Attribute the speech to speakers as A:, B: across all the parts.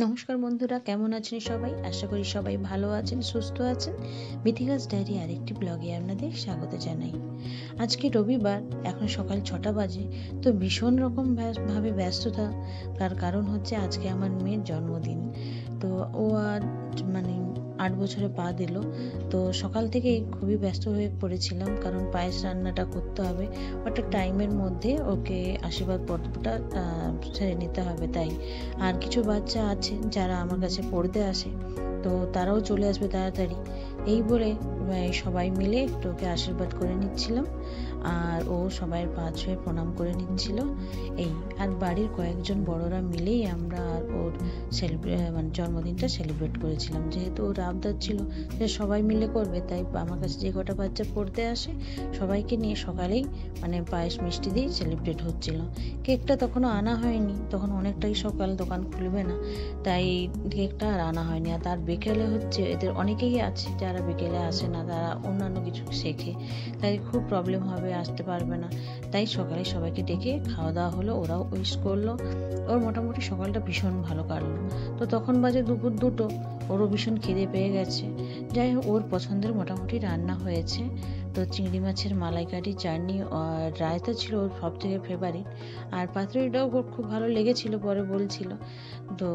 A: নমস্কার বন্ধুরা, কেমন আছেন সবাই? আশা করি সবাই ভালো আছেন, সুস্থ আছেন। মিথিকাস ডায়েরি আরেকটি ব্লগে আপনাদের স্বাগত জানাই। আজকে রবিবার, এখন সকাল 6টা বাজে। তো ভীষণ রকম ভাবে ব্যস্ততা। তার কারণ হচ্ছে আজকে আমার মেয়ের জন্মদিন। তো ও মানে 8 বছরে পা দিল। তো সকাল থেকেই খুবই ব্যস্ত হয়ে পড়েছিলাম, কারণ পায়েস রান্নাটা করতে হবে। একটা টাইমের মধ্যে ওকে আশীর্বাদ পর্বটা সেরে নিতে হবে। তাই আর কিছু বাচ্চা আছে যারা আমার কাছে পড়তে আসে, তো তারাও চলে আসবে তাড়াতাড়ি। এই বলে সবাই মিলে একটু ওকে আশীর্বাদ করে নিচ্ছিলাম, আর ও সবাই পা ছুঁয়ে প্রণাম করে নিচ্ছিল। এই আর বাড়ির কয়েকজন বড়রা মিলেই আমরা আর ওর জন্মদিনটা সেলিব্রেট করেছিলাম। যেহেতু ওর আবদার ছিল যে সবাই মিলে করবে, তাই আমার কাছে যে কটা বাচ্চা পড়তে আসে সবাইকে নিয়ে সকালেই পায়েস মিষ্টি দিয়েই সেলিব্রেট হচ্ছিল। কেকটা তখনও আনা হয়নি, তখন অনেকটাই সকাল, দোকান খুলবে না, তাই কেকটা আর আনা হয়নি। আর তার বিকেলে হচ্ছে, এদের অনেকেই আছে যারা বিকেলে আসে না, তারা অন্যান্য কিছু শেখে, তাই খুব প্রবলেম হবে, আসতে পারবে না। তাই সকালে সবাইকে ডেকে খাওয়া দাওয়া হলো, ওরাও উইশ করলো। ওর মোটামুটি সকালটা ভীষণ ভালো কাটলো। তো তখন বাজে দুপুর 2টো, ওরও ভীষণ খিদে পেয়ে গেছে। যাই হোক, ওর পছন্দের মোটামুটি রান্না হয়েছে। তো চিংড়ি মাছের মালাইকারি, চাটনি আর রায়তা ছিল ওর সব থেকে ফেভারিট। আর পাতুরিটাও ওর খুব ভালো লেগেছিল, পরে বলছিল। তো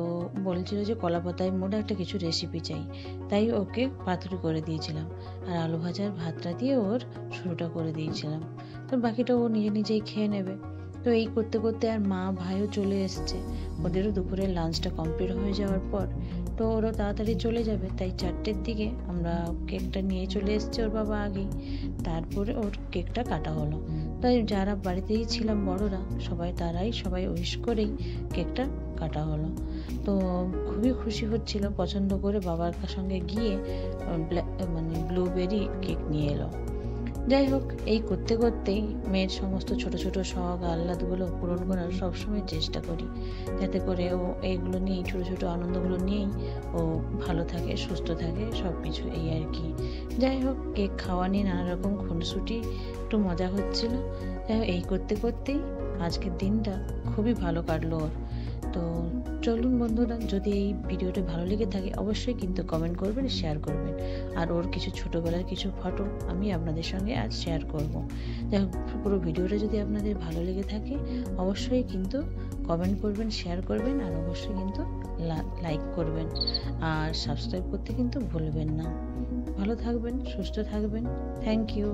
A: বলছিল যে কলা পাতায় মোটা একটা কিছু রেসিপি চাই, তাই ওকে পাতুরি করে দিয়েছিলাম। আর আলু ভাজার ভাতটা দিয়ে ওর শুরুটা করে দিয়েছিলাম। তো বাকিটা ও নিজে নিজেই খেয়ে নেবে। তো এই করতে করতে আর মা ভাইও চলে এসছে। ওদেরও দুপুরের লাঞ্চটা কমপ্লিট হয়ে যাওয়ার পর তো ওরও তাড়াতাড়ি চলে যাবে, তাই 4টের দিকে আমরা কেকটা নিয়ে চলে এসেছি ওর বাবা আগেই। তারপরে ওর কেকটা কাটা হলো। তাই যারা বাড়িতেই ছিলাম বড়রা, সবাই উইশ করেই কেকটা কাটা হলো। তো খুবই খুশি হচ্ছিল, পছন্দ করে বাবার সঙ্গে গিয়ে ব্লুবেরি কেক নিয়ে এলো। যাই হোক, এই করতে করতেই মেয়ের সমস্ত ছোট ছোট শখ আহ্লাদগুলো পূরণ করার সবসময় চেষ্টা করি, যাতে করে ও এইগুলো নিয়েই, ছোট ছোট আনন্দগুলো নিয়েই ও ভালো থাকে, সুস্থ থাকে, সব কিছু এই আর কি। যাই হোক, কেক খাওয়া নিয়ে নানা রকম খুনসুটি, একটু মজা হচ্ছিল। যাই হোক, এই করতে করতেই আজকের দিনটা খুবই ভালো কাটলো ওর। তো চলুন বন্ধুরা, যদি এই ভিডিওটা ভালো লেগে থাকে অবশ্যই কিন্তু কমেন্ট করবেন, শেয়ার করবেন। আর ওর কিছু ছোটোবেলার কিছু ফটো আমি আপনাদের সঙ্গে আজ শেয়ার করব। যাই হোক, পুরো ভিডিওটা যদি আপনাদের ভালো লেগে থাকে অবশ্যই কিন্তু কমেন্ট করবেন, শেয়ার করবেন, আর অবশ্যই কিন্তু লাইক করবেন, আর সাবস্ক্রাইব করতে কিন্তু ভুলবেন না। ভালো থাকবেন, সুস্থ থাকবেন। Thank you.